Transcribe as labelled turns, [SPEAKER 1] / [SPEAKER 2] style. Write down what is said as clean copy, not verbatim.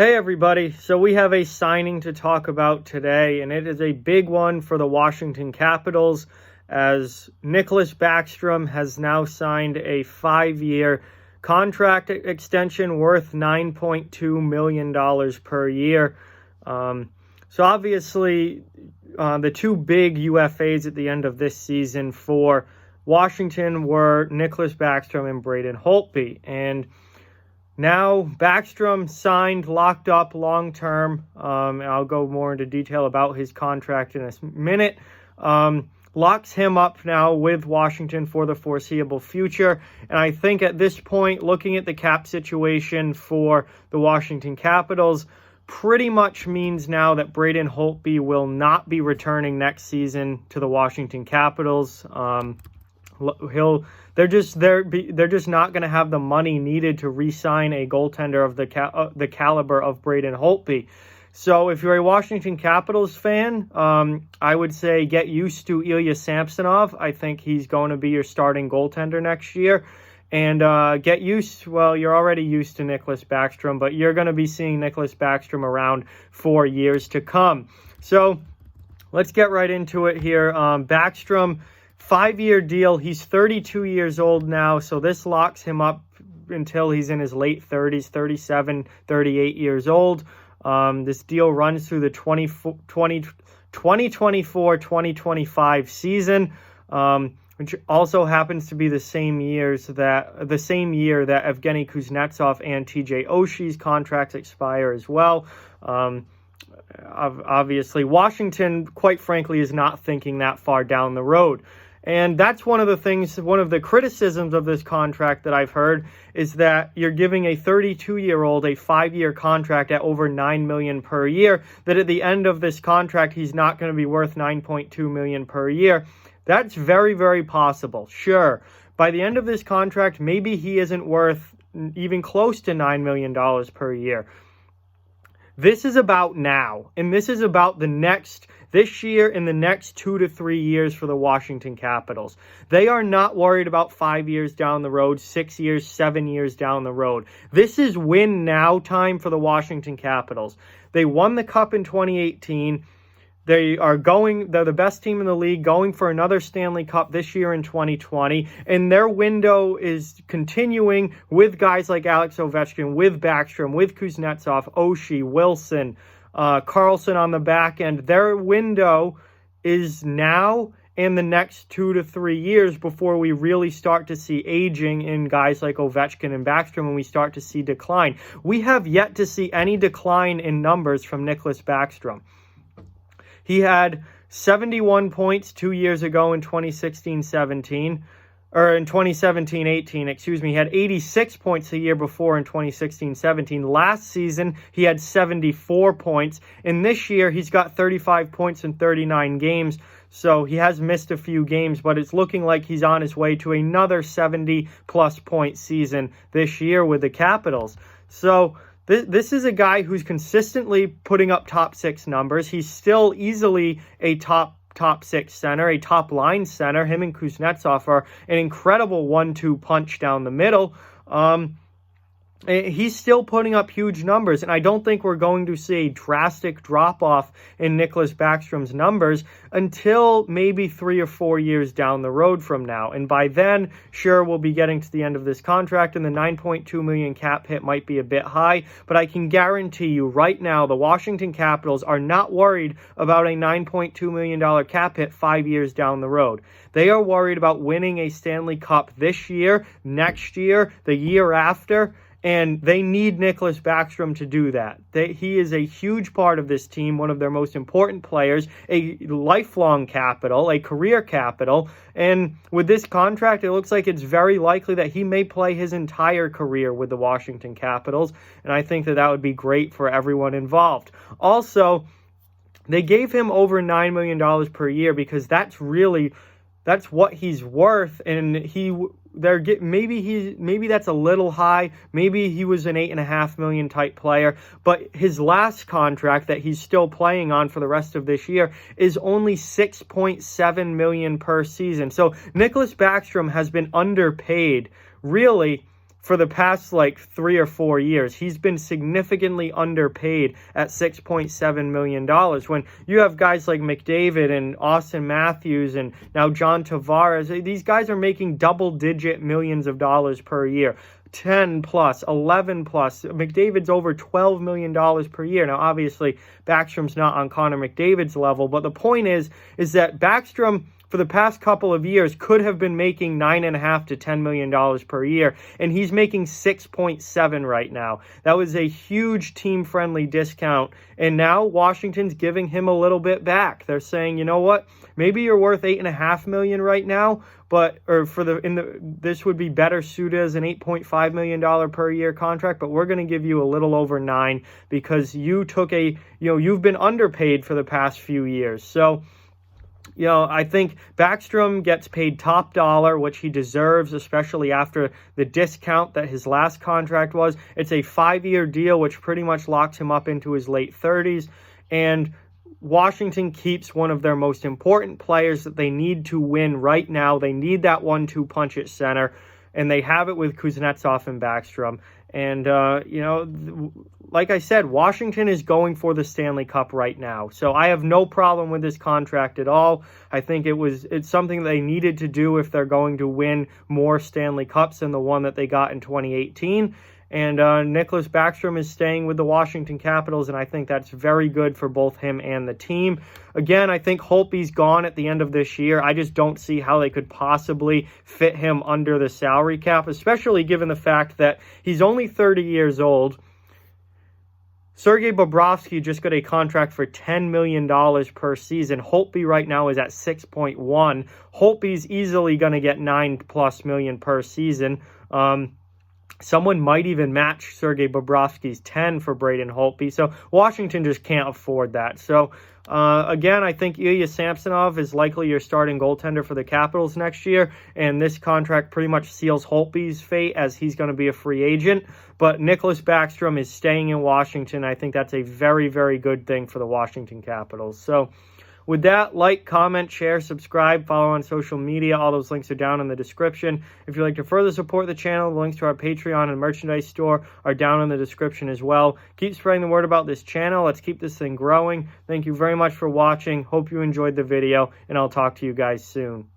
[SPEAKER 1] Hey everybody, so we have a signing to talk about today, and it is a big one for the Washington Capitals as Nicklas Backstrom has now signed a 5-year contract extension worth $9.2 million per year. So obviously, the two big UFAs at the end of this season for Washington were Nicklas Backstrom and Braden Holtby, and now, Backstrom signed, locked up long-term. I'll go more into detail about his contract in a minute. Locks him up now with Washington for the foreseeable future. And I think at this point, looking at the cap situation for the Washington Capitals, pretty much means now that Braden Holtby will not be returning next season to the Washington Capitals. They're just not going to have the money needed to re-sign a goaltender of the caliber of Braden Holtby. So if you're a Washington Capitals fan, I would say get used to Ilya Samsonov. I think he's going to be your starting goaltender next year. And you're already used to Nicklas Backstrom, but you're going to be seeing Nicklas Backstrom around for years to come. So let's get right into it here. Backstrom, 5-year deal. He's 32 years old now, so this locks him up until he's in his late 30s, 37, 38 years old. This deal runs through the 2024-2025 season, which also happens to be the same year that Evgeny Kuznetsov and TJ Oshie's contracts expire as well. Obviously, Washington, quite frankly, is not thinking that far down the road. And that's one of the criticisms of this contract that I've heard is that you're giving a 32-year-old a 5-year contract at over $9 million per year, that at the end of this contract, he's not going to be worth $9.2 million per year. That's very, very possible. Sure. By the end of this contract, maybe he isn't worth even close to $9 million per year. This is about now, and this is about this year and the next 2 to 3 years for the Washington Capitals. They are not worried about 5 years down the road, 6 years, 7 years down the road. This is win now time for the Washington Capitals. They won the Cup in 2018. They're the best team in the league, going for another Stanley Cup this year in 2020, and their window is continuing with guys like Alex Ovechkin, with Backstrom, with Kuznetsov, Oshie, Wilson, Carlson on the back end. Their window is now and the next 2 to 3 years before we really start to see aging in guys like Ovechkin and Backstrom, and we start to see decline. We have yet to see any decline in numbers from Nicklas Backstrom. He had 71 points 2 years ago in 2016-17, or in 2017-18, excuse me. He had 86 points the year before in 2016-17. Last season, he had 74 points. And this year, he's got 35 points in 39 games. So he has missed a few games, but it's looking like he's on his way to another 70-plus point season this year with the Capitals. So this is a guy who's consistently putting up top 6 numbers. He's still easily a top 6 center, a top line center. Him and Kuznetsov are an incredible 1-2 punch down the middle. He's still putting up huge numbers, and I don't think we're going to see a drastic drop-off in Nicklas Backstrom's numbers until maybe 3 or 4 years down the road from now. And by then, sure, we'll be getting to the end of this contract, and the $9.2 million cap hit might be a bit high, but I can guarantee you right now the Washington Capitals are not worried about a $9.2 million cap hit 5 years down the road. They are worried about winning a Stanley Cup this year, next year, the year after, and they need Nicklas Backstrom to do that. He is a huge part of this team, one of their most important players, a lifelong capital, a career capital. And with this contract, it looks like it's very likely that he may play his entire career with the Washington Capitals. And I think that would be great for everyone involved. Also, they gave him over $9 million per year because that's what he's worth, and maybe that's a little high. Maybe he was an $8.5 million type player, but his last contract that he's still playing on for the rest of this year is only $6.7 million per season. So Nicklas Backstrom has been underpaid really for the past like 3 or 4 years, he's been significantly underpaid at $6.7 million. When you have guys like McDavid and Austin Matthews and now John Tavares, these guys are making double-digit millions of dollars per year. 10 plus, 11 plus. McDavid's over $12 million per year. Now, obviously, Backstrom's not on Connor McDavid's level, but the point is that Backstrom, for the past couple of years, could have been making $9.5 to $10 million per year, and he's making 6.7 right now. That was a huge team-friendly discount, and now Washington's giving him a little bit back. They're saying, you know what, maybe you're worth $8.5 million right now, this would be better suited as an $8.5 million per year contract, but we're going to give you a little over $9 million because you've been underpaid for the past few years. So, I think Backstrom gets paid top dollar, which he deserves, especially after the discount that his last contract was. It's a 5-year deal, which pretty much locks him up into his late 30s. And Washington keeps one of their most important players that they need to win right now. They need that 1-2 punch at center, and they have it with Kuznetsov and Backstrom. And, like I said, Washington is going for the Stanley Cup right now. So I have no problem with this contract at all. I think it's something they needed to do if they're going to win more Stanley Cups than the one that they got in 2018. And Nicklas Backstrom is staying with the Washington Capitals, and I think that's very good for both him and the team. Again, I think Holtby's gone at the end of this year. I just don't see how they could possibly fit him under the salary cap, especially given the fact that he's only 30 years old. Sergei Bobrovsky just got a contract for $10 million per season. Holtby right now is at 6.1. Holtby's easily going to get $9+ million per season. Someone might even match Sergei Bobrovsky's 10 for Braden Holtby. So Washington just can't afford that. So again, I think Ilya Samsonov is likely your starting goaltender for the Capitals next year. And this contract pretty much seals Holtby's fate as he's going to be a free agent. But Nicklas Backstrom is staying in Washington. I think that's a very, very good thing for the Washington Capitals. So with that, like, comment, share, subscribe, follow on social media. All those links are down in the description. If you'd like to further support the channel, the links to our Patreon and merchandise store are down in the description as well. Keep spreading the word about this channel. Let's keep this thing growing. Thank you very much for watching. Hope you enjoyed the video, and I'll talk to you guys soon.